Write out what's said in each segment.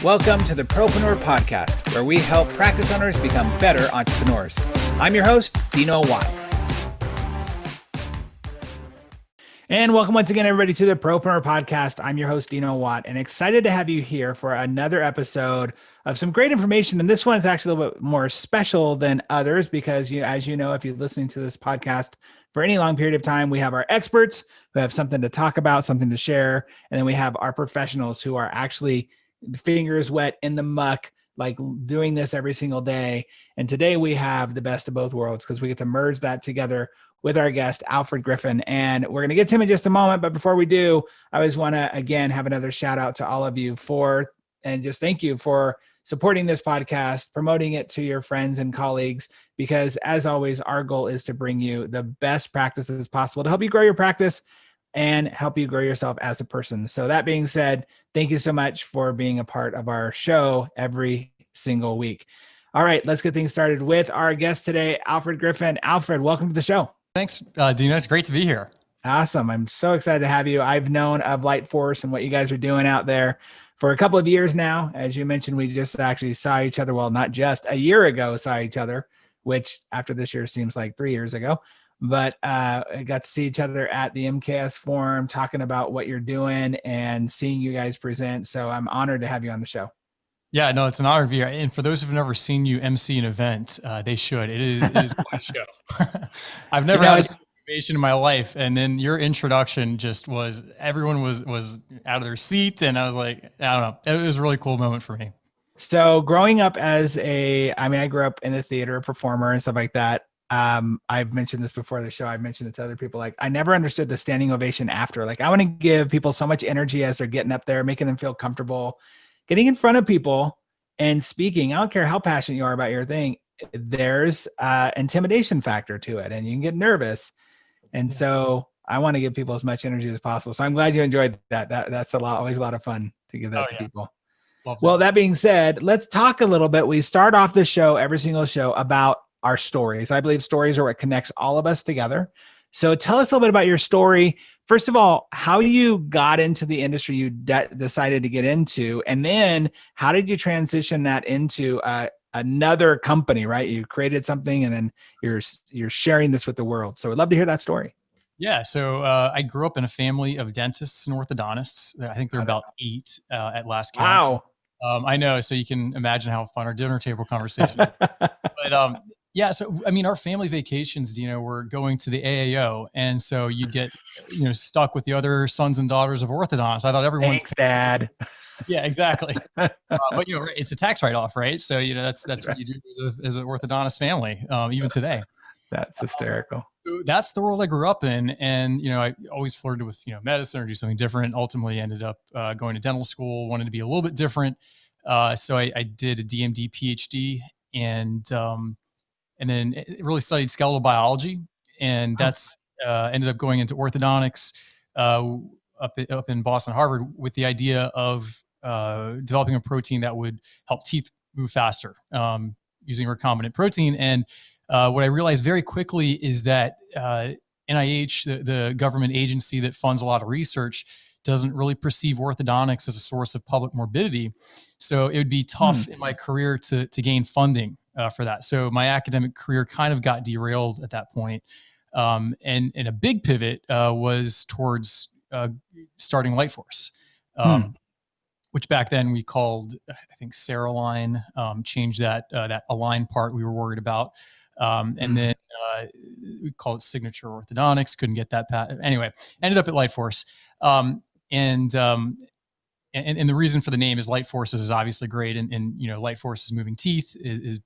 Welcome to the Propreneur Podcast, where we help practice owners become better entrepreneurs. I'm your host, Dino Watt. And welcome once again, everybody, to the Propreneur Podcast. I'm your host, Dino Watt, and excited to have you here for another episode of some great information. And this one is actually a little bit more special than others because, as you know, if you're listening to this podcast for any long period of time, we have our experts who have something to talk about, something to share. And then we have our professionals who are actually fingers wet in the muck, like doing this every single day. And today we have the best of both worlds because we get to merge that together with our guest, Alfred Griffin. And we're going to get to him in just a moment. But before we do, I always want to, again, have another shout out to all of you and just thank you for supporting this podcast, promoting it to your friends and colleagues, because as always, our goal is to bring you the best practices possible to help you grow your practice and help you grow yourself as a person. So that being said, thank you so much for being a part of our show every single week. All right, let's get things started with our guest today, Alfred Griffin. Alfred, welcome to the show. Thanks, Dino. It's great to be here. Awesome. I'm so excited to have you. I've known of LightForce and what you guys are doing out there for a couple of years now. As you mentioned, we just actually saw each other. Well, not just a year ago, saw each other, which after this year seems like 3 years ago. But I got to see each other at the MKS Forum, talking about what you're doing and seeing you guys present. So I'm honored to have you on the show. Yeah, no, it's an honor to be here. And for those who've never seen you MC an event, they should. It is quite a show. I've never had a situation in my life. And then your introduction just was, everyone was out of their seat. And I was like, I don't know. It was a really cool moment for me. So growing up I grew up in the theater, performer and stuff like that. I've mentioned this before the show. I've mentioned it to other people. Like, I never understood the standing ovation after. Like, I want to give people so much energy as they're getting up there, making them feel comfortable, getting in front of people and speaking. I don't care how passionate you are about your thing. There's intimidation factor to it, and you can get nervous. And so I want to give people as much energy as possible. So I'm glad you enjoyed that. That's always a lot of fun to give that to people. Well, that being said, let's talk a little bit. We start off the show, every single show, about our stories. I believe stories are what connects all of us together. So tell us a little bit about your story. First of all, how you got into the industry you decided to get into, and then how did you transition that into another company, right? You created something and then you're sharing this with the world. So I'd love to hear that story. Yeah. So I grew up in a family of dentists and orthodontists. I think they're about 8 at last count. Wow. I know. So you can imagine how fun our dinner table conversation is. But yeah. So, I mean, our family vacations, were going to the AAO. And so you get, stuck with the other sons and daughters of orthodontists. I thought everyone's— Thanks, Dad. Yeah, exactly. But, it's a tax write-off, right? So, that's right. What you do as an orthodontist family, even today. That's hysterical. So that's the world I grew up in. And, I always flirted with, medicine or do something different. Ultimately ended up going to dental school, wanted to be a little bit different. So I did a DMD PhD and then really studied skeletal biology. And that's ended up going into orthodontics up in Boston, Harvard, with the idea of developing a protein that would help teeth move faster using recombinant protein. And what I realized very quickly is that NIH, the government agency that funds a lot of research, doesn't really perceive orthodontics as a source of public morbidity. So it would be tough in my career to gain funding for that. So my academic career kind of got derailed at that point. And a big pivot was towards starting LightForce, which back then we called, I think, Cereline, changed that align part we were worried about. And then we called it Signature Orthodontics, couldn't get that anyway, ended up at LightForce. And the reason for the name is LightForce is obviously great. And LightForce is moving teeth is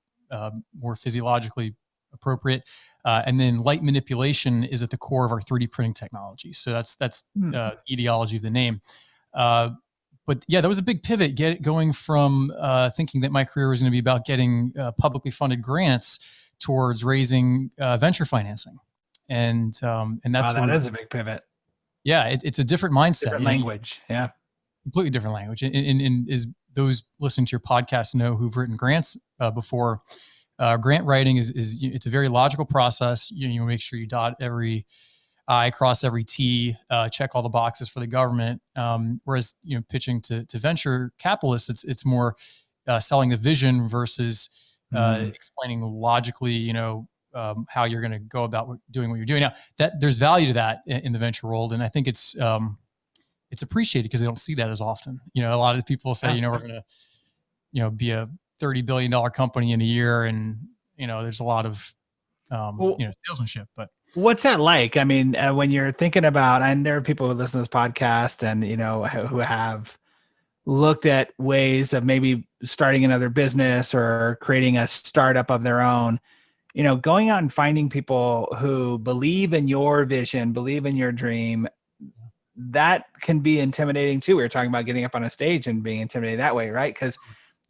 more physiologically appropriate. And then light manipulation is at the core of our 3D printing technology. So that's the ideology of the name. But yeah, that was a big pivot, going from thinking that my career was going to be about getting publicly funded grants towards raising venture financing. And that's— that is a big pivot. Yeah, it's a different mindset. Different language. Yeah. Completely different language. And as those listening to your podcast know who've written grants before, grant writing is it's a very logical process. You make sure you dot every I, cross every T, check all the boxes for the government. Whereas, pitching to venture capitalists, it's more selling the vision versus explaining logically, how you're going to go about doing what you're doing. Now, that there's value to that in the venture world, and I think it's appreciated because they don't see that as often. A lot of people say, we're going to, be a $30 billion company in a year, and there's a lot of salesmanship. But what's that like? I mean, when you're thinking about, and there are people who listen to this podcast and who have looked at ways of maybe starting another business or creating a startup of their own, going out and finding people who believe in your vision, believe in your dream, that can be intimidating too. We were talking about getting up on a stage and being intimidated that way, right? Because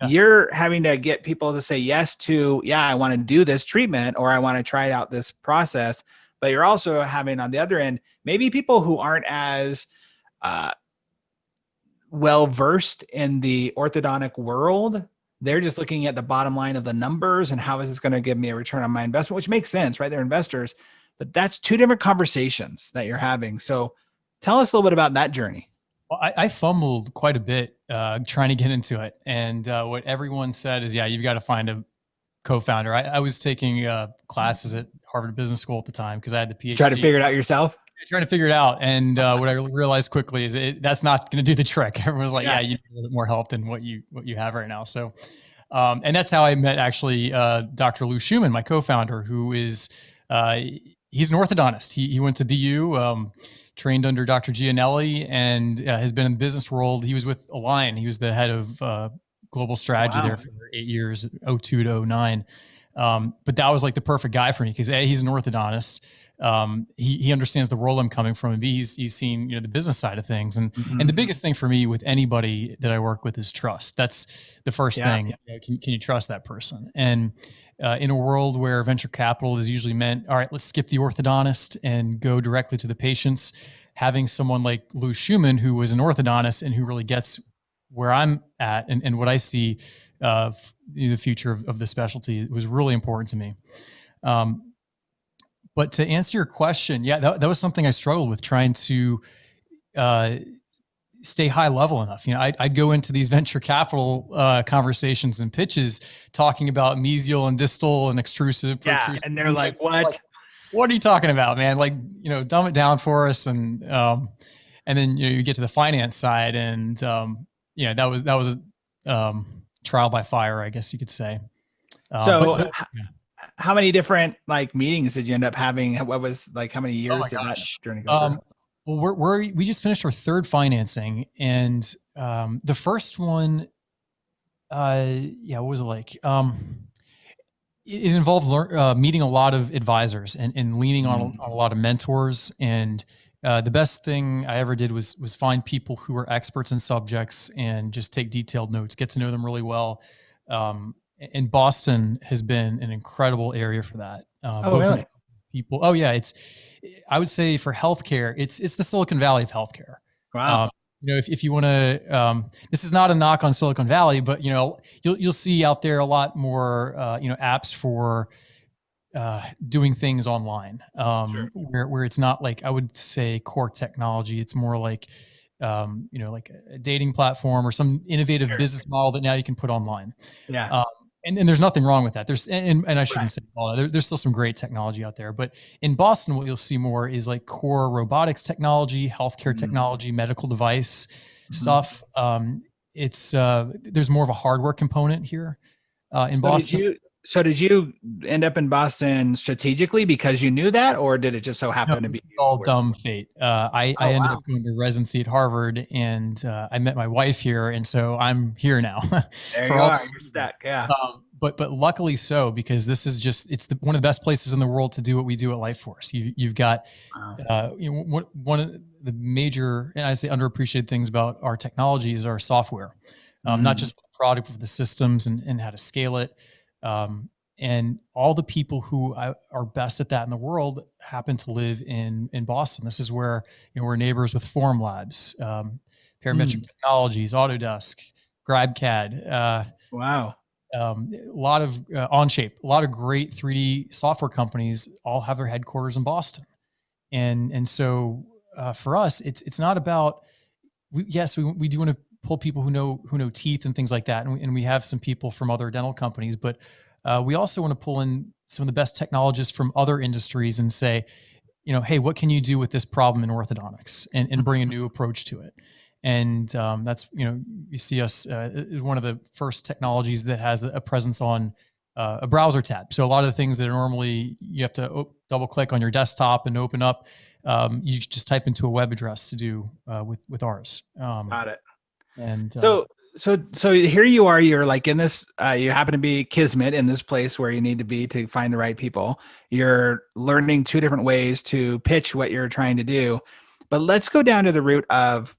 you're having to get people to say yes to, I want to do this treatment, or I want to try out this process. But you're also having on the other end, maybe people who aren't as well-versed in the orthodontic world. They're just looking at the bottom line of the numbers and how is this going to give me a return on my investment, which makes sense, right? They're investors, but that's two different conversations that you're having. So tell us a little bit about that journey. Well, I fumbled quite a bit trying to get into it. And what everyone said is, you've got to find a co-founder. I was taking classes at Harvard Business School at the time because I had the PhD. Try to figure it out yourself? Trying to figure it out. And what I realized quickly is that's not going to do the trick. Everyone's like, you need a little bit more help than what you have right now. So, and that's how I met actually Dr. Lou Schumann, my co-founder, who is, he's an orthodontist. He went to BU, trained under Dr. Gianelli, and has been in the business world. He was with Align. He was the head of global strategy there for 8 years, 2002 to 2009. But that was like the perfect guy for me because A, he's an orthodontist. He understands the world I'm coming from, and B, he's seen, the business side of things. And the biggest thing for me with anybody that I work with is trust. That's the first thing. Can you trust that person? And in a world where venture capital is usually meant, all right, let's skip the orthodontist and go directly to the patients, having someone like Lou Schumann, who was an orthodontist and who really gets where I'm at and what I see the future of the specialty was really important to me. But to answer your question, that was something I struggled with, trying to stay high level enough. I'd go into these venture capital conversations and pitches talking about mesial and distal and extrusive, protrusive. And they're like, what are you talking about, man? Like, dumb it down for us. And then, you get to the finance side and, that was a trial by fire, I guess you could say. How many different meetings did you end up having? What was how many years did that journey go through? Well, we just finished our third financing, and the first one, what was it like? It involved meeting a lot of advisors and leaning on a lot of mentors. And the best thing I ever did was find people who are experts in subjects and just take detailed notes, get to know them really well. And Boston has been an incredible area for that. Really? People. I would say for healthcare, it's the Silicon Valley of healthcare. Wow. If you want to, this is not a knock on Silicon Valley, but you'll see out there a lot more, apps for doing things online, where it's not like, I would say, core technology. It's more like, like a dating platform or some innovative business model that now you can put online. Yeah. And there's nothing wrong with that. There's, and I shouldn't say all that. There's still some great technology out there, but in Boston, what you'll see more is like core robotics technology, healthcare technology, medical device stuff. There's more of a hardware component here in Boston. Did you end up in Boston strategically because you knew that, or did it just so happen to be all dumb fate? I ended up going to residency at Harvard, and I met my wife here, and so I'm here now. There you are. You're stuck. Yeah. But luckily so, because this is it's one of the best places in the world to do what we do at LightForce. You've got one of the major, and I'd say underappreciated things about our technology is our software, not just the product, but the systems and how to scale it. And all the people who are best at that in the world happen to live in Boston. This is where we're neighbors with Forum Labs, Parametric Technologies, Autodesk, GrabCAD. Wow. A lot of Onshape, a lot of great 3D software companies all have their headquarters in Boston. And so for us, it's not about, we do want to pull people who know teeth and things like that, and we have some people from other dental companies, but we also want to pull in some of the best technologists from other industries and say, hey, what can you do with this problem in orthodontics, and bring a new approach to it. And that's, you see us one of the first technologies that has a presence on a browser tab. So a lot of the things that are normally you have to double click on your desktop and open up, you just type into a web address to do with ours. Got it. And So here you are, you're like in this, you happen to be kismet in this place where you need to be to find the right people. You're learning two different ways to pitch what you're trying to do. But let's go down to the root of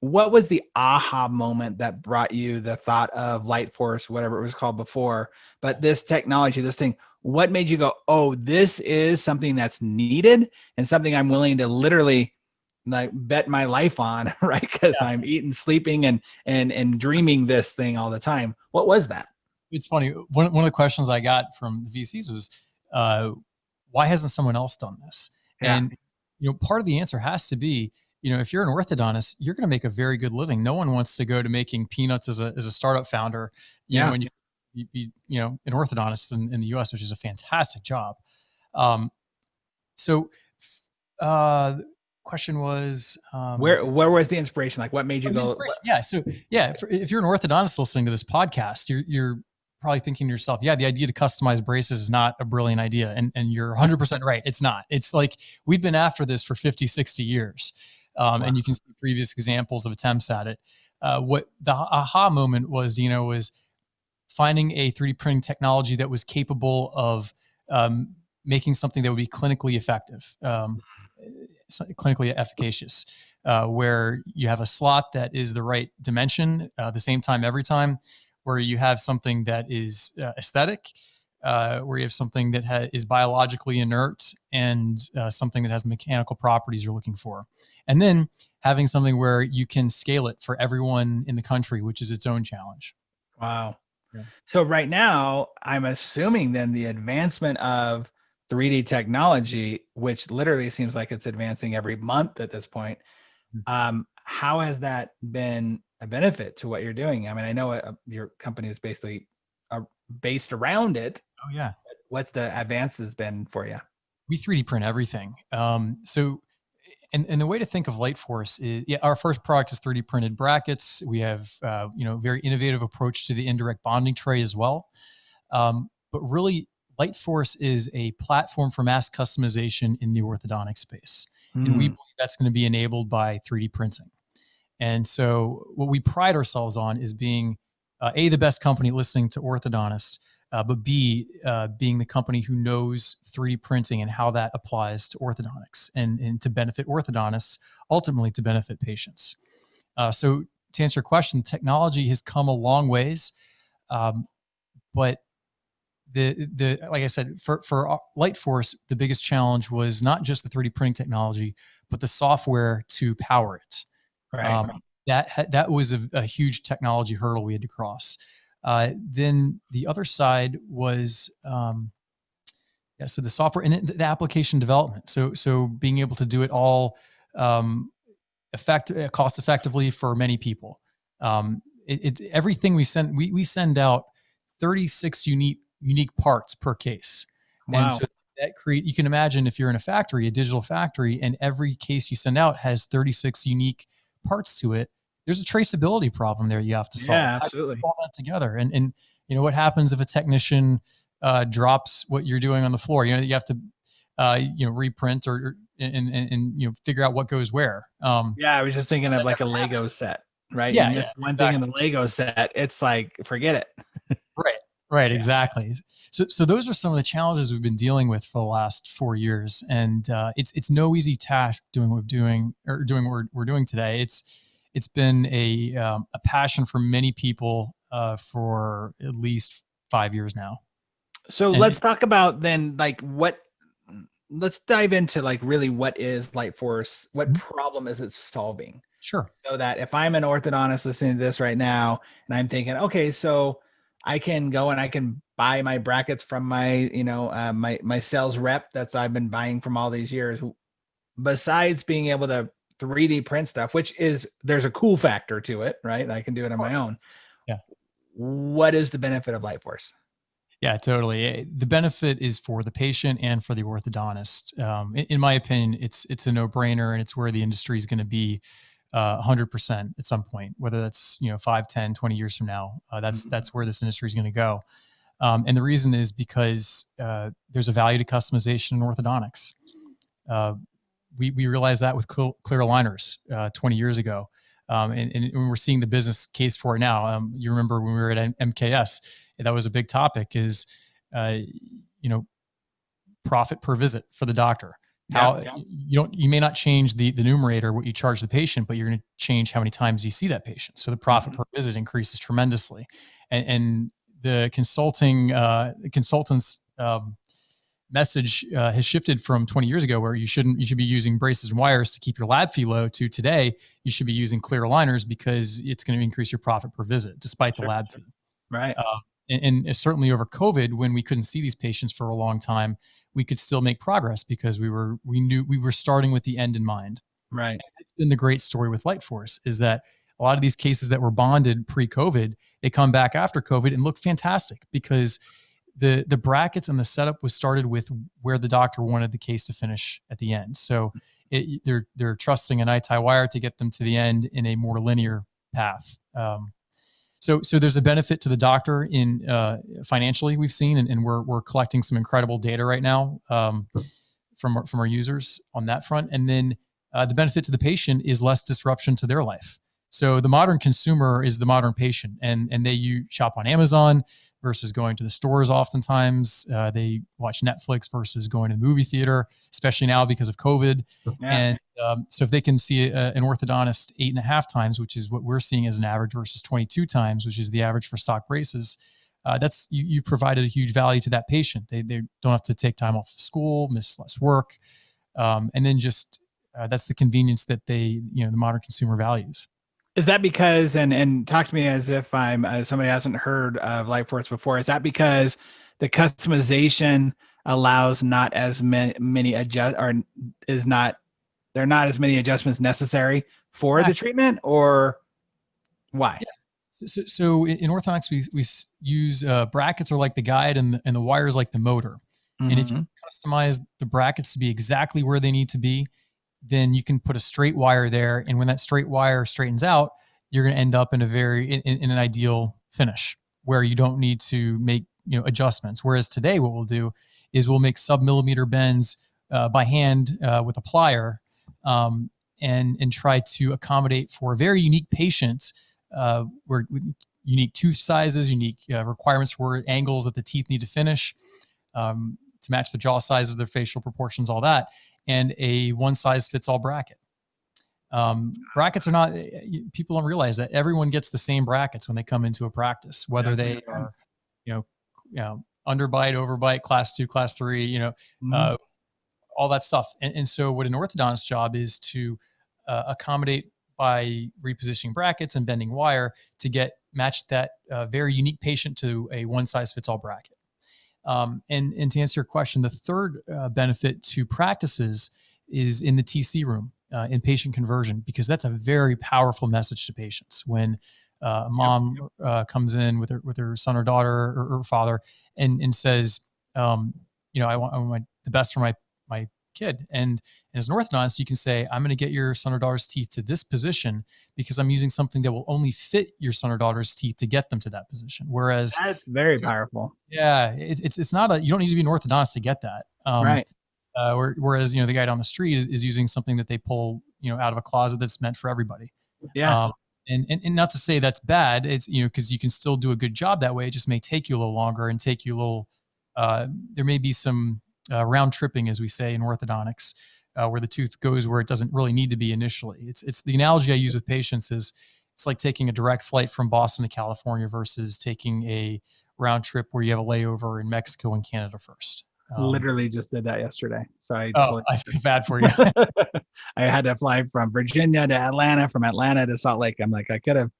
what was the aha moment that brought you the thought of LightForce, whatever it was called before, but this technology, this thing, what made you go, oh, this is something that's needed and something I'm willing to literally like bet my life on, right? Because I'm eating, sleeping, and dreaming this thing all the time. What was that? It's funny. One of the questions I got from the VCs was, why hasn't someone else done this? Yeah. And part of the answer has to be, if you're an orthodontist, you're going to make a very good living. No one wants to go to making peanuts as a startup founder, when you an orthodontist in the US, which is a fantastic job. So question was, where was the inspiration? Like what made you go? Yeah. So if you're an orthodontist listening to this podcast, you're probably thinking to yourself, yeah, the idea to customize braces is not a brilliant idea. And you're 100% right. It's not. It's like, we've been after this for 50, 60 years. And you can see previous examples of attempts at it. What the aha moment was, was finding a 3D printing technology that was capable of making something that would be clinically effective, clinically efficacious, where you have a slot that is the right dimension, the same time every time, where you have something that is aesthetic, where you have something that is biologically inert, and something that has the mechanical properties you're looking for. And then having something where you can scale it for everyone in the country, which is its own challenge. Wow. Yeah. So right now, I'm assuming then the advancement of 3D technology, which literally seems like it's advancing every month at this point. How has that been a benefit to what you're doing? I mean, I know your company is basically based around it. Oh yeah. What's the advances been for you? We 3D print everything. And the way to think of LightForce is, our first product is 3D printed brackets. We have, very innovative approach to the indirect bonding tray as well. But really, LightForce is a platform for mass customization in the orthodontic space. And we believe that's going to be enabled by 3D printing. And so what we pride ourselves on is being, A, the best company listening to orthodontists, but B, being the company who knows 3D printing and how that applies to orthodontics and to benefit orthodontists, ultimately to benefit patients. So to answer your question, technology has come a long ways, but like I said, for LightForce, the biggest challenge was not just the 3D printing technology, but the software to power it. Right. That was a huge technology hurdle we had to cross. Then the other side was, so the software and the application development. So being able to do it all cost effectively for many people. Everything we send out 36 unique parts per case. Wow. And so you can imagine if you're in a digital factory, and every case you send out has 36 unique parts to it, there's a traceability problem there you have to solve. Yeah, absolutely. How do you put all that together? And what happens if a technician drops what you're doing on the floor? You have to reprint or figure out what goes where. I was just thinking of like a Lego set, right? Yeah, and that's one thing in the Lego set. It's like, forget it. Right, exactly. So those are some of the challenges we've been dealing with for the last 4 years, and it's no easy task doing what we're doing today. It's been a passion for many people for at least 5 years now. So let's talk about then, like let's dive into like really what is LightForce? What problem is it solving? Sure. So that if I'm an orthodontist listening to this right now, and I'm thinking, okay, so I can go and I can buy my brackets from my, my sales rep I've been buying from all these years. besides being able to 3D print stuff, which is, there's a cool factor to it, right? I can do it on my own. Yeah. What is the benefit of LightForce? Yeah, totally. The benefit is for the patient and for the orthodontist. In my opinion, it's a no-brainer, and it's where the industry is going to be 100% at some point, whether that's 5, 10, 20 years from now. That's where this industry is going to go. And the reason is because there's a value to customization in orthodontics. We realized that with clear aligners 20 years ago. And we're seeing the business case for it now. You remember when we were at MKS, that was a big topic, is, profit per visit for the doctor. You may not change the numerator, what you charge the patient, but you're going to change how many times you see that patient. So the profit per visit increases tremendously. And the consultants message has shifted from 20 years ago, where you should be using braces and wires to keep your lab fee low, to today you should be using clear aligners because it's going to increase your profit per visit despite the lab fee. Right. And certainly over COVID, when we couldn't see these patients for a long time, we could still make progress because we knew we were starting with the end in mind. Right. And it's been the great story with LightForce, is that a lot of these cases that were bonded pre-COVID, they come back after COVID and look fantastic because the brackets and the setup was started with where the doctor wanted the case to finish at the end. So they're trusting an eye-tie wire to get them to the end in a more linear path. So there's a benefit to the doctor in financially, we've seen, and we're collecting some incredible data right now from our users on that front. And then the benefit to the patient is less disruption to their life. So the modern consumer is the modern patient, and you shop on Amazon versus going to the stores. Oftentimes they watch Netflix versus going to the movie theater, especially now because of COVID. Yeah. And so if they can see an orthodontist 8.5 times, which is what we're seeing as an average, versus 22 times, which is the average for stock braces, that's you've provided a huge value to that patient. They don't have to take time off of school, miss less work, and then just that's the convenience that the modern consumer values. Is that because, and talk to me as if I'm somebody who hasn't heard of LightForce before, is that because the customization allows not as many there are not as many adjustments necessary for the treatment, or why? Yeah. So in orthodontics, we use brackets are like the guide, and the wires like the motor. And if you customize the brackets to be exactly where they need to be, then you can put a straight wire there. And when that straight wire straightens out, you're going to end up in in an ideal finish where you don't need to make adjustments. Whereas today, what we'll do is we'll make sub-millimeter bends by hand with a plier, and try to accommodate for a very unique patient, where unique tooth sizes, unique requirements for angles that the teeth need to finish, to match the jaw sizes, their facial proportions, all that, and a one-size-fits-all bracket. Brackets are not, people don't realize that everyone gets the same brackets when they come into a practice, whether they are, underbite, overbite, class 2, class 3, all that stuff. And so what an orthodontist's job is to accommodate by repositioning brackets and bending wire to match that very unique patient to a one-size-fits-all bracket. And to answer your question, the third benefit to practices is in the TC room, in patient conversion, because that's a very powerful message to patients. When a mom comes in with her son or daughter or father and says, I want the best for my kid. And as an orthodontist, you can say, I'm going to get your son or daughter's teeth to this position because I'm using something that will only fit your son or daughter's teeth to get them to that position. Whereas that's very powerful. Yeah. It's not you don't need to be an orthodontist to get that. Right. Whereas, the guy down the street is using something that they pull, out of a closet that's meant for everybody. Yeah. And not to say that's bad. It's, cause you can still do a good job that way. It just may take you a little longer and take you a little, there may be some round tripping, as we say in orthodontics, where the tooth goes where it doesn't really need to be initially. It's the analogy I use with patients is it's like taking a direct flight from Boston to California versus taking a round trip where you have a layover in Mexico and Canada first. Literally just did that yesterday. So I feel bad for you. I had to fly from Virginia to Atlanta, from Atlanta to Salt Lake. I'm like, I could have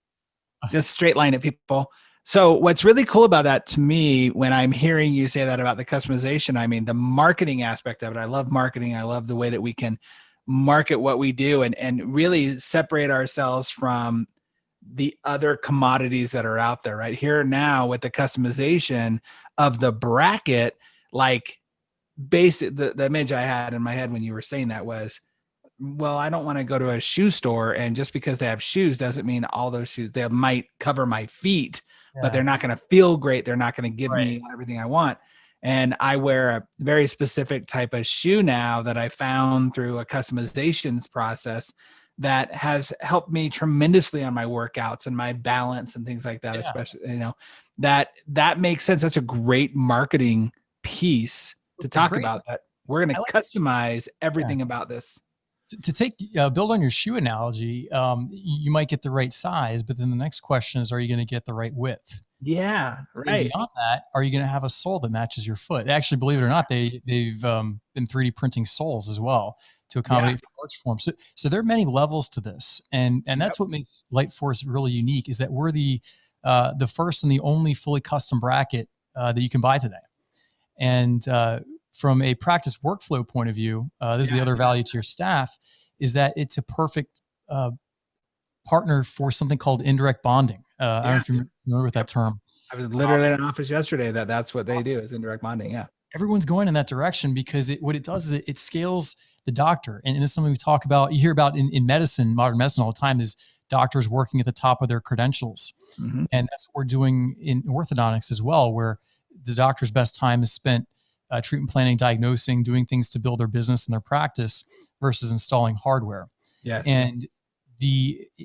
just straight line it, people. So what's really cool about that to me, when I'm hearing you say that about the customization, I mean, the marketing aspect of it, I love marketing. I love the way that we can market what we do and really separate ourselves from the other commodities that are out there right here now with the customization of the bracket. Like basic, the image I had in my head when you were saying that was, well, I don't want to go to a shoe store, and just because they have shoes doesn't mean all those shoes, they might cover my feet, but they're not going to feel great. They're not going to give me everything I want. And I wear a very specific type of shoe now that I found through a customizations process that has helped me tremendously on my workouts and my balance and things like that, especially, that makes sense. That's a great marketing piece to talk about, that we're going to customize everything about this. To take build on your shoe analogy, you might get the right size, but then the next question is, are you going to get the right width? Yeah, right. And beyond that, are you going to have a sole that matches your foot? Actually, believe it or not, they've been 3D printing soles as well to accommodate for arch form. So there are many levels to this, and that's what makes LightForce really unique, is that we're the first and the only fully custom bracket that you can buy today. And from a practice workflow point of view, this is the other value to your staff, is that it's a perfect partner for something called indirect bonding. I don't know if you're familiar with that term. I was literally in an office yesterday that's what they do, is indirect bonding. Yeah. Everyone's going in that direction because what it does is it scales the doctor. And this is something we talk about, you hear about in medicine, modern medicine all the time, is doctors working at the top of their credentials. Mm-hmm. And that's what we're doing in orthodontics as well, where the doctor's best time is spent treatment planning, diagnosing, doing things to build their business and their practice versus installing hardware. Yes. And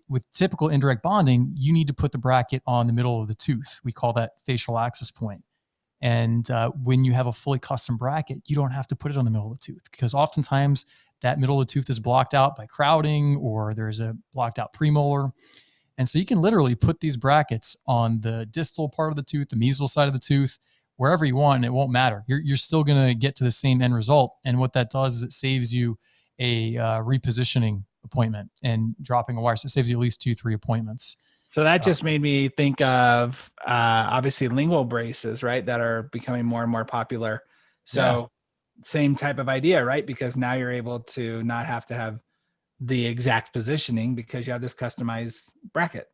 with typical indirect bonding, you need to put the bracket on the middle of the tooth. We call that facial access point. And when you have a fully custom bracket, you don't have to put it on the middle of the tooth, because oftentimes that middle of the tooth is blocked out by crowding, or there's a blocked out premolar. And so you can literally put these brackets on the distal part of the tooth, the mesial side of the tooth, wherever you want, and it won't matter. You're still going to get to the same end result. And what that does is it saves you a repositioning appointment and dropping a wire. So it saves you at least 2-3 appointments. So that just made me think of obviously lingual braces, right? That are becoming more and more popular. So same type of idea, right? Because now you're able to not have to have the exact positioning because you have this customized bracket.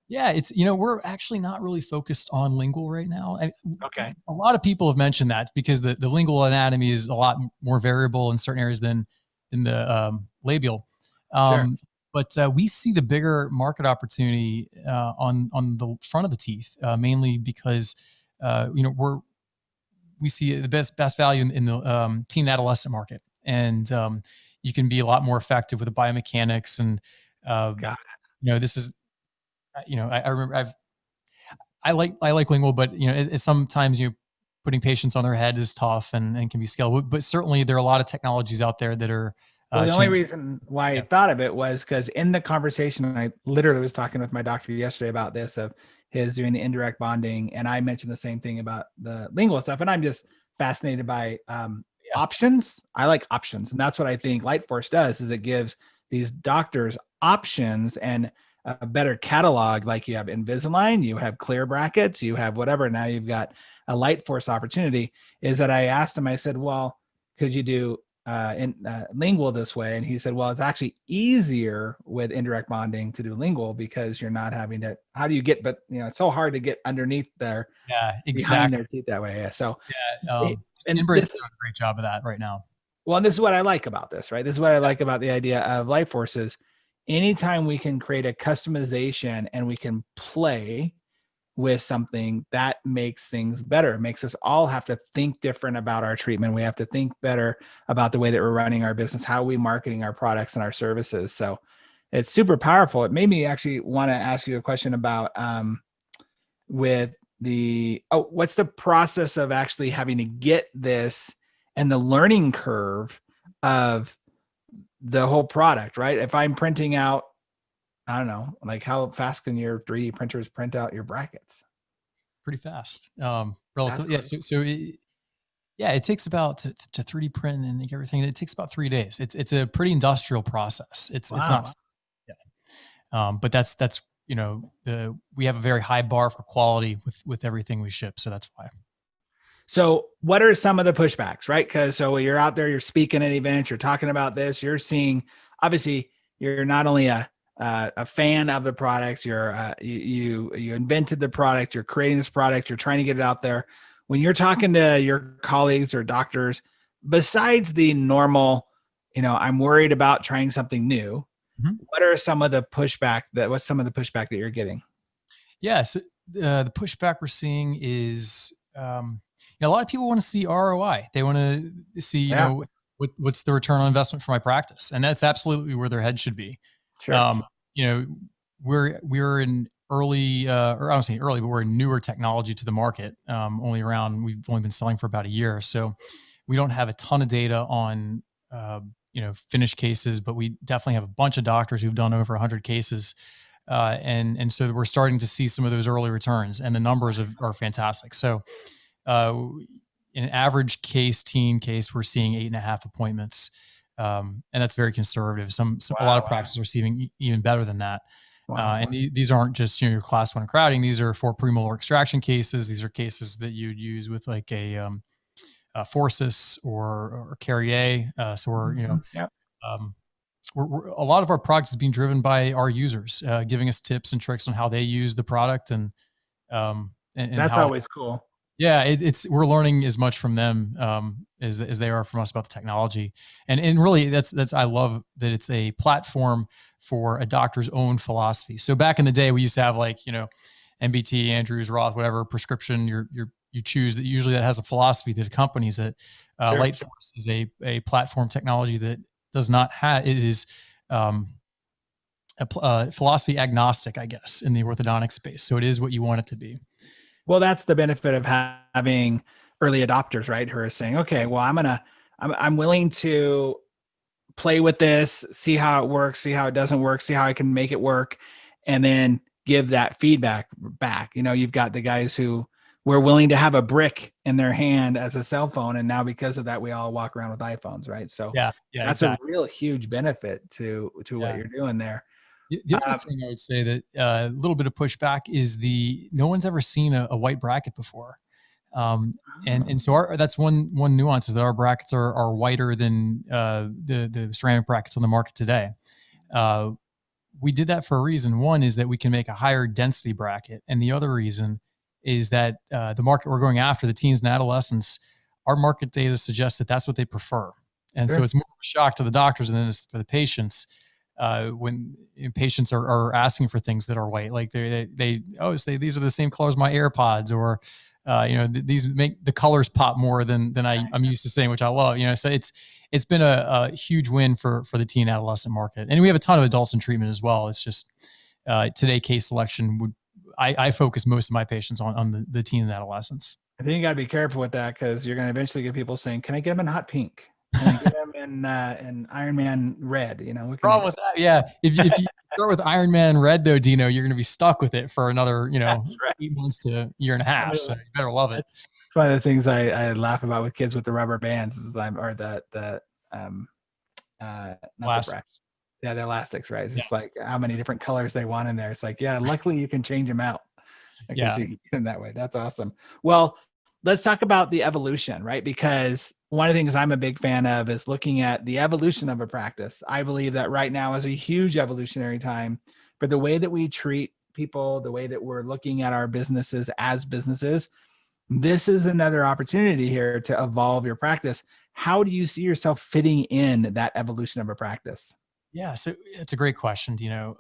Yeah, it's, we're actually not really focused on lingual right now. Okay. A lot of people have mentioned that because the lingual anatomy is a lot more variable in certain areas than in the labial. Sure. But we see the bigger market opportunity on the front of the teeth, mainly because we see the best value in the teen adolescent market, and you can be a lot more effective with the biomechanics. And this is, I remember I like lingual, but it's sometimes putting patients on their head is tough and can be scaled. But certainly there are a lot of technologies out there that are. Well, the only reason why I thought of it was because in the conversation, I literally was talking with my doctor yesterday about this, of his doing the indirect bonding. And I mentioned the same thing about the lingual stuff. And I'm just fascinated by options. I like options. And that's what I think LightForce does, is it gives these doctors options and a better catalog. Like you have Invisalign, you have clear brackets, you have whatever. Now you've got a LightForce opportunity. Is that I asked him, I said, well, could you do lingual this way? And he said, well, it's actually easier with indirect bonding to do lingual because you're not having to, how do you get, but it's so hard to get underneath there. Yeah, exactly. Behind their teeth that way. Yeah. So and Embrace is doing a great job of that right now. Well, and this is what I like about this, right? This is what I like about the idea of LightForce is anytime we can create a customization and we can play with something, that makes things better. It makes us all have to think different about our treatment. We have to think better about the way that we're running our business, how we marketing our products and our services. So it's super powerful. It made me actually want to ask you a question about what's the process of actually having to get this and the learning curve of the whole product, right? If I'm printing out, I don't know, like how fast can your 3D printers print out your brackets? Pretty fast, relatively. Yeah. It takes about to 3D print and everything. It takes about 3 days. It's a pretty industrial process. It's not. Yeah. But that's we have a very high bar for quality with everything we ship. So that's why. So what are some of the pushbacks, right? Because so you're out there, you're speaking at events, you're talking about this, you're seeing, obviously you're not only a fan of the product, you invented the product, you're creating this product, you're trying to get it out there. When you're talking to your colleagues or doctors, besides the normal, I'm worried about trying something new, what are some of the pushback what's some of the pushback that you're getting? Yeah. So the pushback we're seeing is, a lot of people want to see ROI. They want to see, what's the return on investment for my practice, and that's absolutely where their head should be. Sure. You know, we're in early, or I don't say early, but we're in newer technology to the market. We've only been selling for about a year, so we don't have a ton of data on, finished cases, but we definitely have a bunch of doctors who've done over 100 cases. And so we're starting to see some of those early returns, and the numbers are fantastic. So, in an average teen case, we're seeing 8.5 appointments. And that's very conservative. A lot of practices are seeing even better than that. Wow. And these aren't just, your class 1 crowding. These are for premolar extraction cases. These are cases that you'd use with like a Forceps or Carrier. So a lot of our product is being driven by our users, giving us tips and tricks on how they use the product, and that's how always cool. Yeah, we're learning as much from them as they are from us about the technology, and really that's I love that it's a platform for a doctor's own philosophy. So back in the day, we used to have MBT, Andrews, Roth, whatever prescription you choose. That usually that has a philosophy that accompanies it. Sure. LightForce is a platform technology that does not have. It is philosophy agnostic, I guess, in the orthodontic space. So it is what you want it to be. Well, that's the benefit of having early adopters, right? Who are saying, okay, well, I'm willing to play with this, see how it works, see how it doesn't work, see how I can make it work, and then give that feedback back. You've got the guys who were willing to have a brick in their hand as a cell phone, and now because of that, we all walk around with iPhones, right? So yeah, that's exactly a real huge benefit to what you're doing there. The other thing I would say that a little bit of pushback is no one's ever seen a white bracket before. And so that's one nuance, is that our brackets are whiter than the ceramic brackets on the market today. We did that for a reason. One is that we can make a higher density bracket. And the other reason is that the market we're going after, the teens and adolescents, our market data suggests that that's what they prefer. And so it's more of a shock to the doctors than it is for the patients. When patients are asking for things that are white, like they say these are the same colors as my AirPods, or these make the colors pop more than I'm used to saying, which I love. So it's been a huge win for the teen adolescent market, and we have a ton of adults in treatment as well. It's just today case selection I focus most of my patients on the teens and adolescents. I think you got to be careful with that, because you're going to eventually get people saying, "Can I get them in hot pink? Can I get them in Iron Man red?" Problem with that, yeah. If you start with Iron Man red, though, Dino, you're going to be stuck with it for another, 8 months to a year and a half. So you better love it. It's one of the things I laugh about with kids with the rubber bands not the brackets. Yeah, the elastics, right? It's just like how many different colors they want in there. It's like, luckily you can change them out. You can get in that way. That's awesome. Well, let's talk about the evolution, right? Because one of the things I'm a big fan of is looking at the evolution of a practice. I believe that right now is a huge evolutionary time for the way that we treat people, the way that we're looking at our businesses as businesses. This is another opportunity here to evolve your practice. How do you see yourself fitting in that evolution of a practice? Yeah, so it's a great question, Dino.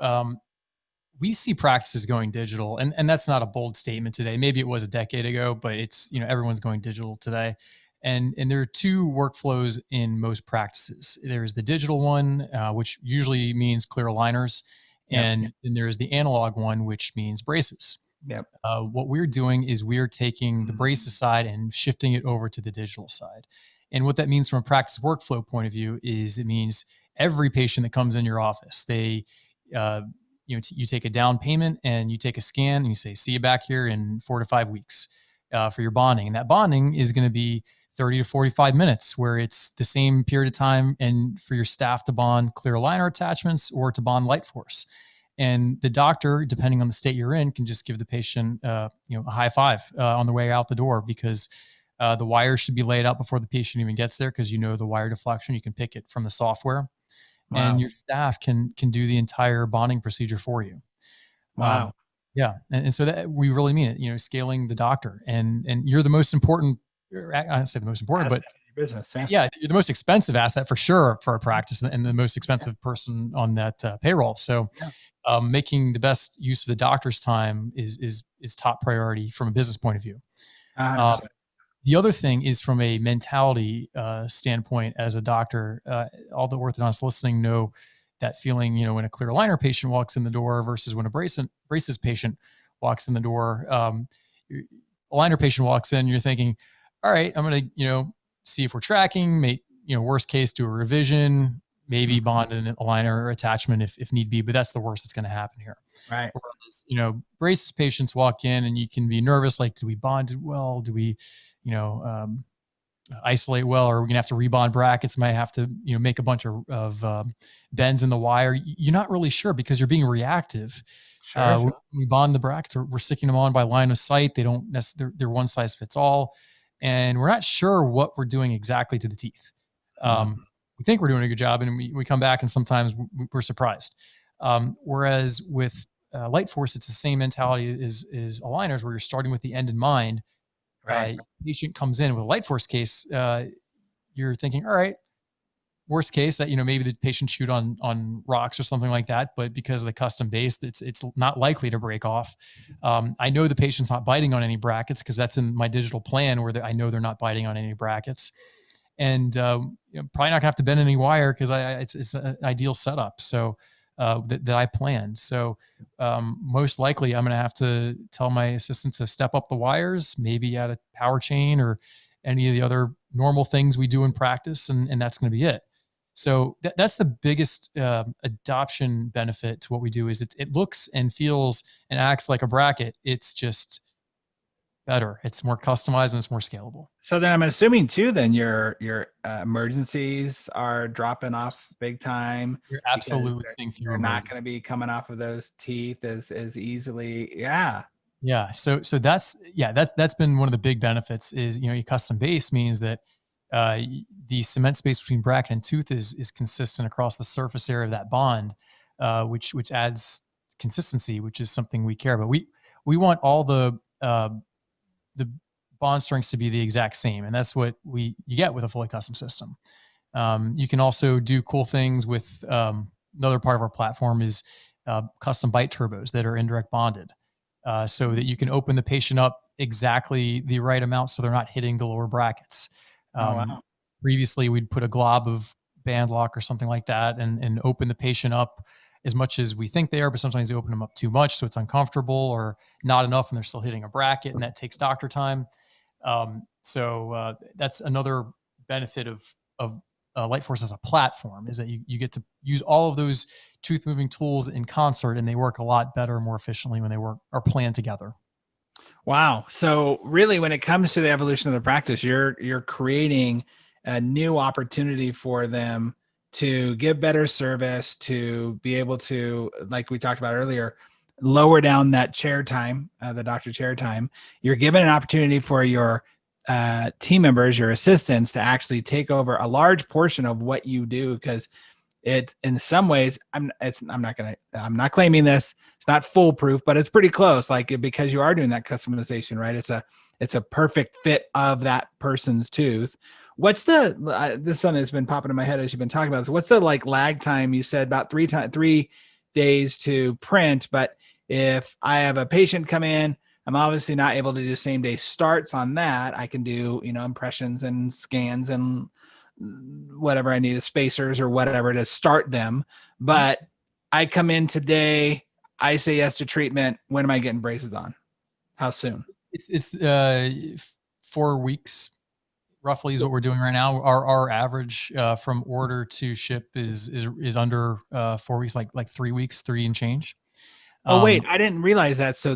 We see practices going digital, and that's not a bold statement today. Maybe it was a decade ago, but it's, everyone's going digital today. And there are two workflows in most practices. There's the digital one, which usually means clear aligners. And then there's the analog one, which means braces. What we're doing is we're taking the braces side and shifting it over to the digital side. And what that means from a practice workflow point of view is it means every patient that comes in your office, you take a down payment and you take a scan and you say, see you back here in 4 to 5 weeks for your bonding. And that bonding is going to be 30 to 45 minutes, where it's the same period of time and for your staff to bond clear aligner attachments or to bond LightForce. And the doctor, depending on the state you're in, can just give the patient, a high five on the way out the door, because The wires should be laid out before the patient even gets there, because the wire deflection. You can pick it from the software, and Wow. your staff can do the entire bonding procedure for you. Wow. Yeah, and so that we really mean it. Scaling the doctor, and you're the most important. I don't say the most important, Asset but in your business. Yeah. yeah, you're the most expensive asset for sure for a practice, and the most Yeah. expensive person on that payroll. So, Yeah. making the best use of the doctor's time is top priority from a business point of view. Um, 100%. the other thing is from a mentality standpoint. As a doctor, all the orthodontists listening know that feeling. When a clear aligner patient walks in the door versus when a braces patient walks in the door. Aligner patient walks in, you're thinking, all right, I'm going to see if we're tracking. Worst case, do a revision, maybe Mhm. bond an aligner or attachment if need be. But that's the worst that's going to happen here. Right. Whereas, braces patients walk in and you can be nervous, like, do we bond well? Do we, isolate well? Or are we gonna have to rebond brackets? Might have to, make a bunch of bends in the wire. You're not really sure because you're being reactive. Sure. We bond the brackets, or we're sticking them on by line of sight. They don't necessarily, they're one size fits all. And we're not sure what we're doing exactly to the teeth. Mhm. We think we're doing a good job, and we come back and sometimes we're surprised. Whereas with LightForce, it's the same mentality as aligners, where you're starting with the end in mind. Right. Patient comes in with a LightForce case, you're thinking, all right, worst case that maybe the patient chewed on rocks or something like that, but because of the custom base, it's not likely to break off. I know the patient's not biting on any brackets because that's in my digital plan, where I know they're not biting on any brackets, and probably not gonna have to bend any wire because it's an ideal setup. So that I planned. So most likely I'm going to have to tell my assistant to step up the wires, maybe add a power chain or any of the other normal things we do in practice. And that's going to be it. So that's the biggest adoption benefit to what we do is it looks and feels and acts like a bracket. It's just better. It's more customized and it's more scalable. So then I'm assuming too, then your emergencies are dropping off big time You're because absolutely seeing fewer they're not emergencies. going to be coming off of those teeth as easily. Yeah. Yeah. So that's been one of the big benefits is, your custom base means that the cement space between bracket and tooth is consistent across the surface area of that bond, which adds consistency, which is something we care about. We want all the bond strengths to be the exact same, and that's what you get with a fully custom system. You can also do cool things with another part of our platform is custom bite turbos that are indirect bonded, so that you can open the patient up exactly the right amount so they're not hitting the lower brackets. Oh Um, wow. Previously, we'd put a glob of band lock or something like that and open the patient up as much as we think they are, but sometimes they open them up too much, so it's uncomfortable, or not enough and they're still hitting a bracket, and that takes doctor time. So that's another benefit of LightForce as a platform, is that you get to use all of those tooth moving tools in concert, and they work a lot better and more efficiently when they are planned together. Wow. So really, when it comes to the evolution of the practice, you're creating a new opportunity for them to give better service, to be able to, like we talked about earlier, lower down that chair time, the doctor chair time. You're given an opportunity for your team members, your assistants, to actually take over a large portion of what you do, because it in some ways I'm not claiming this, it's not foolproof, but it's pretty close, like, because you are doing that customization, right? It's a perfect fit of that person's tooth. What's the this one has been popping in my head as you've been talking about this. What's the like lag time? You said about 3 days to print, but if I have a patient come in, I'm obviously not able to do same day starts on that. I can do, impressions and scans and whatever I need, spacers or whatever to start them. But I come in today, I say yes to treatment. When am I getting braces on? How soon? It's 4 weeks roughly is what we're doing right now. Our average from order to ship is under 4 weeks, like 3 weeks, 3 and change. Oh, wait, Um, I didn't realize that. So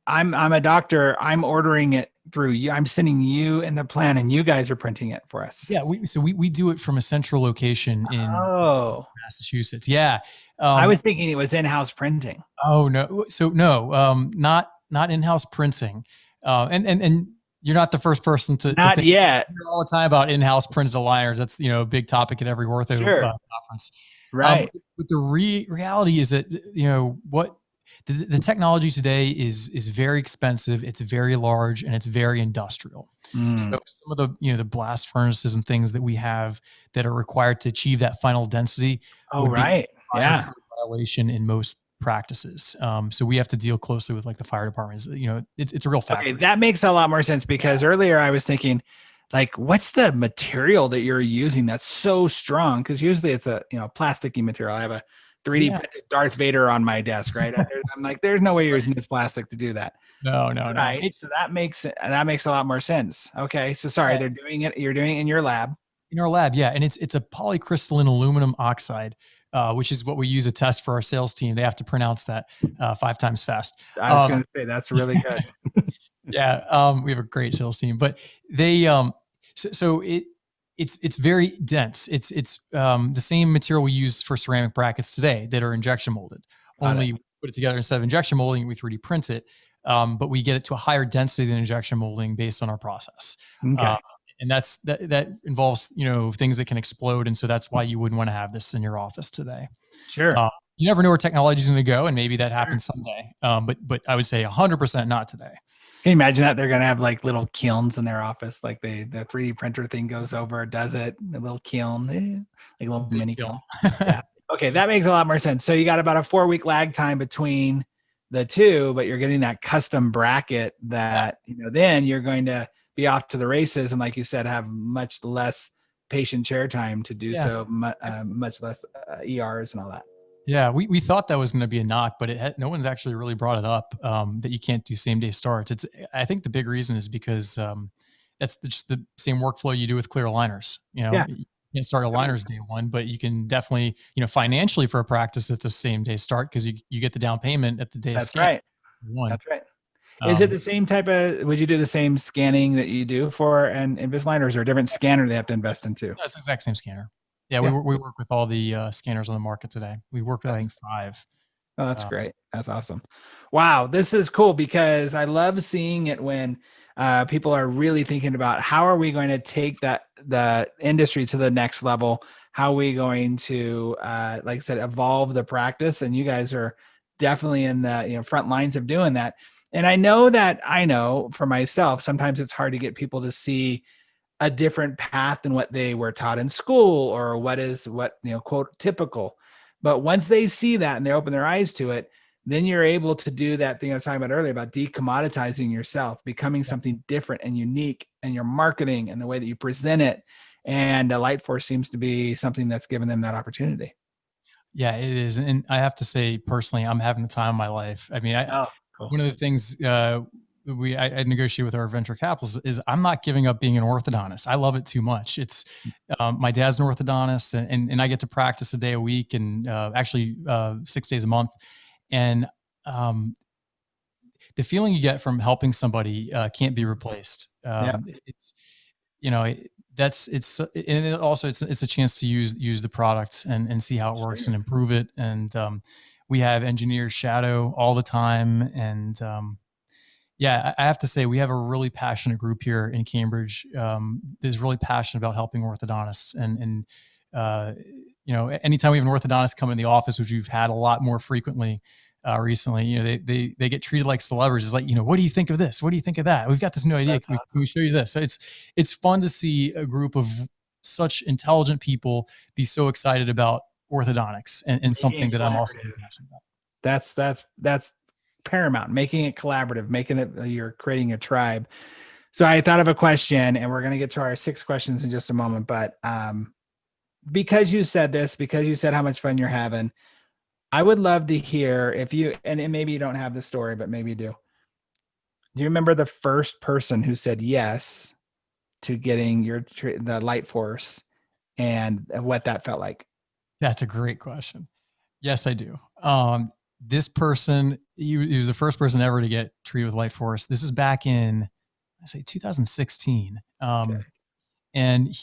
I'm a doctor. I'm ordering it through you. I'm sending you in the plan and you guys are printing it for us. yeah, we do it from a central location in Oh, Massachusetts. Yeah. I Um, was thinking it was in-house printing. oh no. So no, not in-house printing. And you're not the first person to Not think yet. all the time about in-house printed aligners. That's, a big topic at every ortho Sure. conference. Right. But the reality is that, what the technology today is very expensive. It's very large and it's very industrial. So some of the blast furnaces and things that we have that are required to achieve that final density Oh, would be right. fire Yeah. code violation in most practices. So we have to deal closely with like the fire departments. It's a real factor. Okay, that makes a lot more sense because earlier I was thinking, like, what's the material that you're using that's so strong? Because usually it's a plasticky material. I have a 3D printed Darth Vader on my desk, right? I'm like, there's no way you're using this plastic to do that. No. Right. So that makes a lot more sense. Okay. So sorry, they're doing it. You're doing it in your lab. In our lab, yeah, and it's a polycrystalline aluminum oxide, which is what we use a test for our sales team. They have to pronounce that 5 times fast. I was going to say that's really good. Yeah, we have a great sales team, but they it's very dense. It's the same material we use for ceramic brackets today that are injection molded. Only we put it together instead of injection molding, we 3D print it, but we get it to a higher density than injection molding based on our process. Okay. And that involves things that can explode, and so that's why you wouldn't want to have this in your office today. Sure. You never know where technology is going to go, and maybe that happens someday. But I would say 100% not today. Can you imagine that they're going to have like little kilns in their office? Like the 3D printer thing goes over, does it, a little kiln, like a little mini kiln. Yeah. Okay. That makes a lot more sense. So you got about a 4-week lag time between the two, but you're getting that custom bracket that, then you're going to be off to the races. And like you said, have much less patient chair time to do so, much less ERs and all that. Yeah, we thought that was going to be a knock, but no one's actually really brought it up, that you can't do same day starts. I think the big reason is because that's just the same workflow you do with clear aligners. You can't start aligners day one, but you can definitely, financially for a practice, it's the same day start because you get the down payment at the day of scan. Right. One. That's right. Is it the same would you do the same scanning that you do for an Invisalign, or is there a different scanner they have to invest into? No, it's the exact same scanner. Yeah, we work with all the scanners on the market today. We work with, I think, 5. Oh, that's great. That's awesome. Wow. This is cool because I love seeing it when people are really thinking about how are we going to take the industry to the next level? How are we going to, like I said, evolve the practice? And you guys are definitely in the front lines of doing that. And I know for myself, sometimes it's hard to get people to see a different path than what they were taught in school or what quote typical. But once they see that and they open their eyes to it, then you're able to do that thing I was talking about earlier about decommoditizing yourself, becoming something different and unique, and your marketing and the way that you present it. And LightForce seems to be something that's given them that opportunity. Yeah, it is. And I have to say, personally, I'm having the time of my life. I mean, Cool. One of the things I negotiate with our venture capitalists is I'm not giving up being an orthodontist. I love it too much. It's my dad's an orthodontist, and I get to practice a day a week and actually 6 days a month. And the feeling you get from helping somebody can't be replaced. It's it's a chance to use the product and see how it works and improve it. And we have engineers shadow all the time. And I have to say, we have a really passionate group here in Cambridge. That's really passionate about helping orthodontists. And anytime we have an orthodontist come in the office, which we've had a lot more frequently recently, they get treated like celebrities. It's like, what do you think of this? What do you think of that? We've got this new idea. Can we show you this? So it's fun to see a group of such intelligent people be so excited about orthodontics and something that I'm also passionate about. That's paramount, making it collaborative, making it, you're creating a tribe. So I thought of a question, and we're going to get to our 6 questions in just a moment, but because you said how much fun you're having, I would love to hear and maybe you don't have the story, but maybe you do. Do you remember the first person who said yes to getting the LightForce and what that felt like? That's a great question. Yes, I do. This person, he was the first person ever to get treated with LightForce. This is back in, I say 2016. And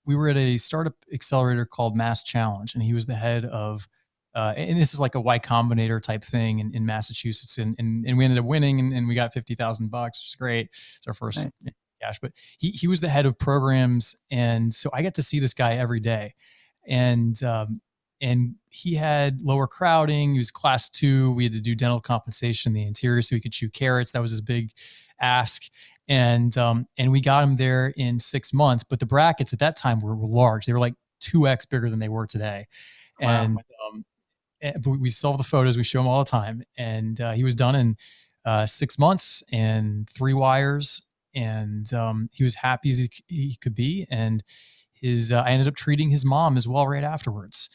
we were at a startup accelerator called Mass Challenge, and he was the head of and this is like a Y Combinator type thing in Massachusetts, and we ended up winning, and we got $50,000, which is great. It's our first cash, but he was the head of programs, and so I got to see this guy every day, and he had lower crowding. He was class 2. We had to do dental compensation in the interior so he could chew carrots. That was his big ask. And we got him there in 6 months, but the brackets at that time were large. They were like 2x bigger than they were today. Wow. And we saw the photos, we show him all the time. And he was done in 6 months and 3 wires. And he was happy as he could be. And I ended up treating his mom as well right afterwards.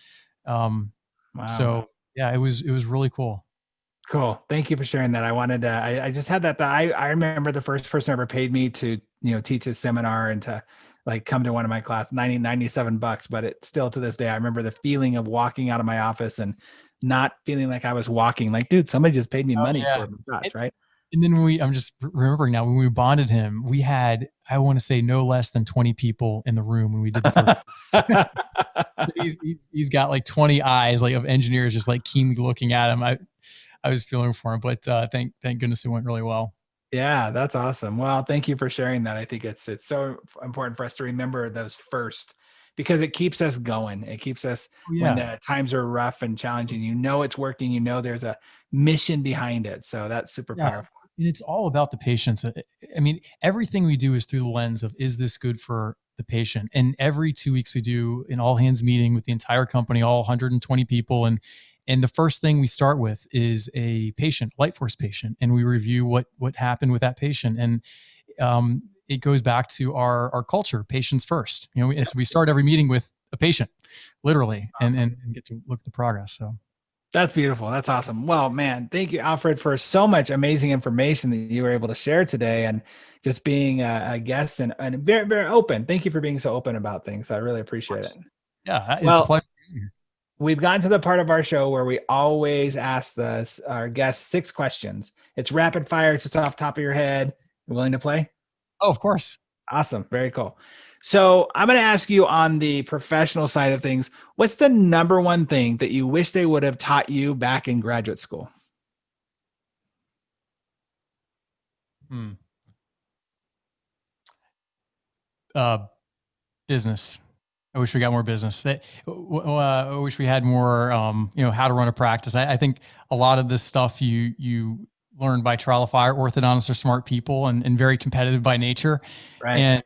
Wow. So yeah, it was really cool. Cool. Thank you for sharing that. I wanted to, I just had that. I remember the first person ever paid me to, teach a seminar and to like come to one of my class, $97, but it's still to this day. I remember the feeling of walking out of my office and not feeling like I was walking like, dude, somebody just paid me money for my class. Right. And then I'm just remembering now, when we bonded him, we had, I want to say, no less than 20 people in the room when we did the first. he's got like 20 eyes like of engineers just like keenly looking at him. I was feeling for him, but thank goodness it went really well. Yeah, that's awesome. Well, thank you for sharing that. I think it's so important for us to remember those first, because it keeps us going. It keeps us when the times are rough and challenging. It's working. There's a mission behind it. So that's super powerful. And it's all about the patients. I mean, everything we do is through the lens of, is this good for the patient? And every 2 weeks we do an all hands meeting with the entire company, all 120 people. And the first thing we start with is a patient, LightForce patient, and we review what happened with that patient. And it goes back to our culture, patients first. And so we start every meeting with a patient, literally, awesome. and get to look at the progress. So that's beautiful. That's awesome. Well, man, thank you, Alfred, for so much amazing information that you were able to share today, and just being a guest and very, very open. Thank you for being so open about things. I really appreciate it. Yeah, it's a pleasure. We've gotten to the part of our show where we always ask our guests 6 questions. It's rapid fire. It's just off the top of your head. You willing to play? Oh, of course. Awesome. Very cool. So I'm going to ask you, on the professional side of things, what's the number one thing that you wish they would have taught you back in graduate school? Business. I wish we got more business. I wish we had more, how to run a practice. I think a lot of this stuff you learn by trial of fire. Orthodontists are smart people and very competitive by nature. Right. And,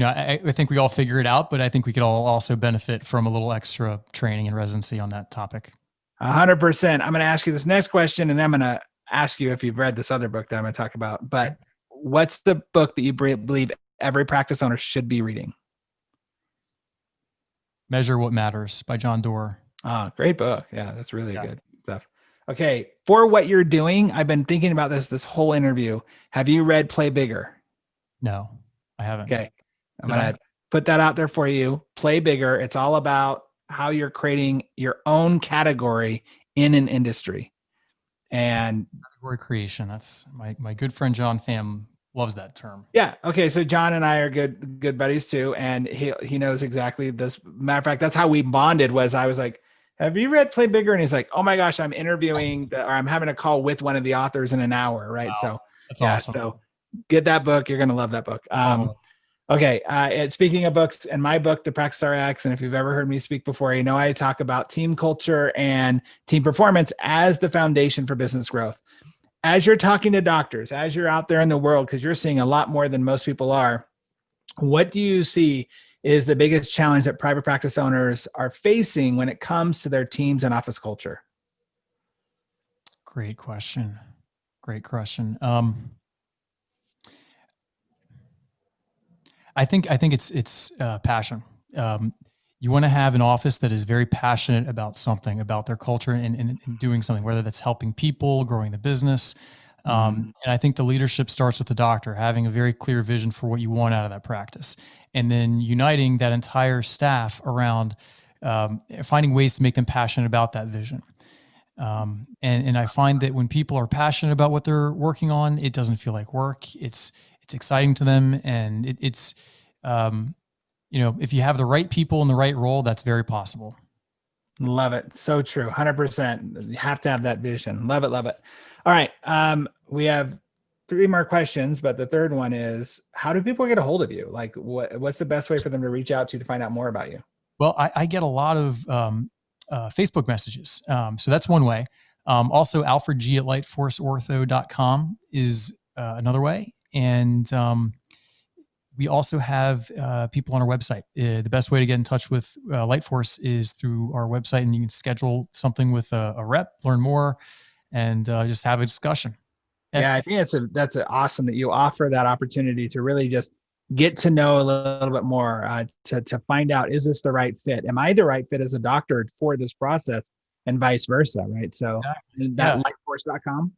I think we all figure it out, but I think we could all also benefit from a little extra training and residency on that topic. 100%. I'm going to ask you this next question, and then I'm going to ask you if you've read this other book that I'm going to talk about. But what's the book that you believe every practice owner should be reading? Measure What Matters by John Doerr. Oh, great book. Yeah, that's really good stuff. Okay. For what you're doing, I've been thinking about this whole interview. Have you read Play Bigger? No, I haven't. Okay. I'm going to put that out there for you. Play Bigger. It's all about how you're creating your own category in an industry. And category creation. That's my good friend, John Pham, loves that term. Yeah. Okay. So John and I are good buddies too. And he knows exactly this. Matter of fact, that's how we bonded. Was I was like, have you read Play Bigger? And he's like, oh my gosh, I'm interviewing or I'm having a call with one of the authors in an hour. Right. Wow. So that's awesome. So get that book. You're going to love that book. Okay. And speaking of books, and my book, The Practice RX, and if you've ever heard me speak before, I talk about team culture and team performance as the foundation for business growth. As you're talking to doctors, as you're out there in the world, because you're seeing a lot more than most people are, what do you see is the biggest challenge that private practice owners are facing when it comes to their teams and office culture? Great question. I think it's passion. You want to have an office that is very passionate about something, about their culture and doing something, whether that's helping people, growing the business. And I think the leadership starts with the doctor, having a very clear vision for what you want out of that practice, and then uniting that entire staff around finding ways to make them passionate about that vision. And I find that when people are passionate about what they're working on, it doesn't feel like work. It's exciting to them, and it's if you have the right people in the right role, that's very possible. Love it. So true. 100%. You have to have that vision. Love it. Love it. All right. We have three more questions, but the third one is, how do people get a hold of you? Like what's the best way for them to reach out to find out more about you? Well, I get a lot of Facebook messages. So that's one way. Also, Alfred G at LightForceOrtho.com is another way. And we also have people on our website. The best way to get in touch with LightForce is through our website, and you can schedule something with a rep, learn more, and just have a discussion. Yeah, I think that's awesome that you offer that opportunity to really just get to know a little bit more, to find out, is this the right fit? Am I the right fit as a doctor for this process, and vice versa, right? So Exactly. that Yeah. lightforce.com,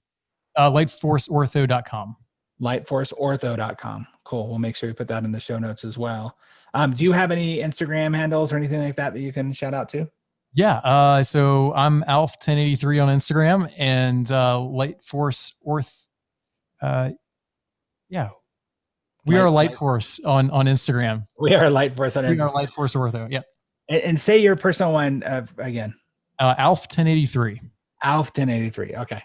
LightForceOrtho.com. lightforceortho.com. Cool. We'll make sure we put that in the show notes as well. Do you have any Instagram handles or anything like that you can shout out to? Yeah. So I'm Alf1083 on Instagram, and LightForce yeah. We are LightForce on Instagram. We are LightForce on Instagram. We are LightForce Ortho. Yeah. And say your personal one again. Alf1083. Alf1083. Okay.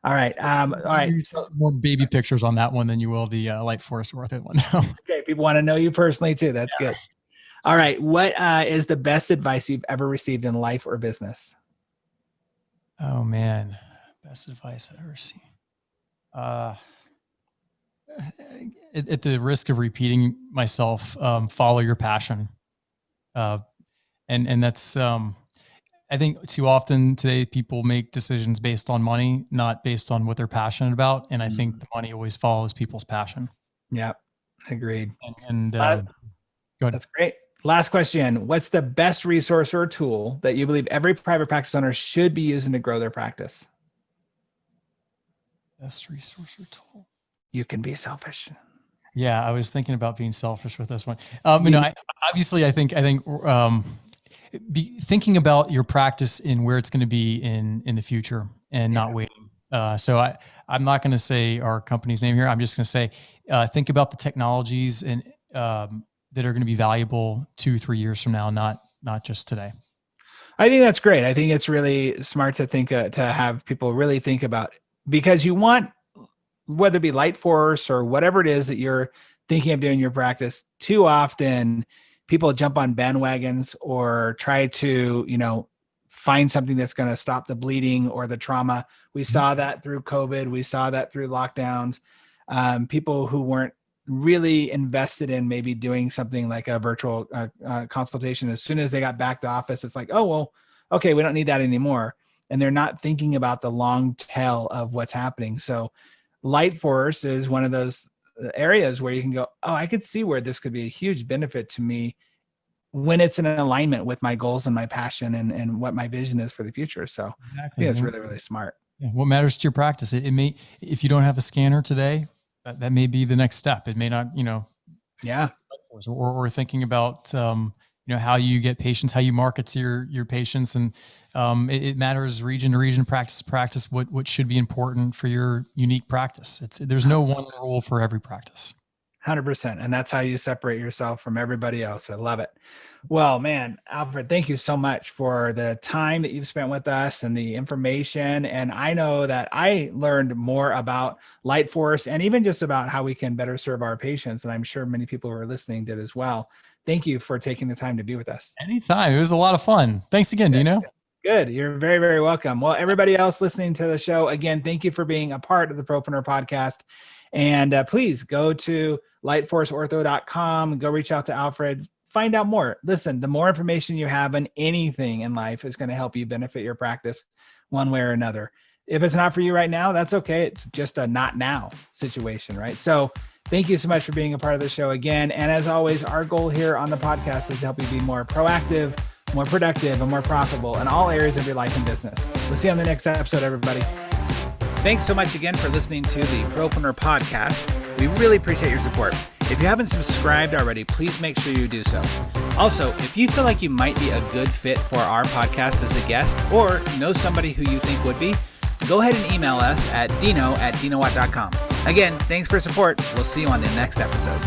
All right. All right. So, more baby pictures on that one than you will the LightForce Ortho one. Okay. People want to know you personally too. That's good. All right. What is the best advice you've ever received in life or business? Oh man, best advice I've ever seen. At the risk of repeating myself, follow your passion. And that's, I think too often today people make decisions based on money, not based on what they're passionate about. And I think the money always follows people's passion. Yeah, agreed. And go ahead. That's great. Last question. What's the best resource or tool that you believe every private practice owner should be using to grow their practice? Best resource or tool? You can be selfish. Yeah, I was thinking about being selfish with this one. Obviously, I think thinking about your practice and where it's going to be in the future, and not waiting. So I'm not going to say our company's name here. I'm just going to say, think about the technologies and that are going to be valuable 2-3 years from now, not just today. I think that's great. I think it's really smart to think to have people really think about, because you want, whether it be LightForce or whatever it is that you're thinking of doing in your practice, too often people jump on bandwagons or try to, find something that's going to stop the bleeding or the trauma. We saw that through COVID. We saw that through lockdowns. People who weren't really invested in maybe doing something like a virtual consultation, as soon as they got back to office, it's like, oh, well, okay, we don't need that anymore. And they're not thinking about the long tail of what's happening. So LightForce is one of those areas where you can go, oh, I could see where this could be a huge benefit to me when it's in alignment with my goals and my passion and what my vision is for the future. So exactly. I think it's really, really smart. What matters to your practice? It may, if you don't have a scanner today, that may be the next step. It may not, yeah. Or thinking about, how you get patients, how you market to your patients. And it matters region to region, practice to practice, what should be important for your unique practice. There's no one rule for every practice. 100%. And that's how you separate yourself from everybody else. I love it. Well, man, Alfred, thank you so much for the time that you've spent with us and the information. And I know that I learned more about LightForce and even just about how we can better serve our patients. And I'm sure many people who are listening did as well. Thank you for taking the time to be with us. Anytime. It was a lot of fun. Thanks again, Dino. Good. You're very, very welcome. Well, everybody else listening to the show, again, thank you for being a part of the Propreneur Podcast. And please go to lightforceortho.com, go reach out to Alfred, find out more. Listen, the more information you have on anything in life is going to help you benefit your practice one way or another. If it's not for you right now, that's okay. It's just a not now situation, right? So thank you so much for being a part of the show again. And as always, our goal here on the podcast is to help you be more proactive, more productive, and more profitable in all areas of your life and business. We'll see you on the next episode, everybody. Thanks so much again for listening to the Propreneur Podcast. We really appreciate your support. If you haven't subscribed already, please make sure you do so. Also, if you feel like you might be a good fit for our podcast as a guest, or know somebody who you think would be, go ahead and email us at dino@dinowatt.com. Again, thanks for support. We'll see you on the next episode.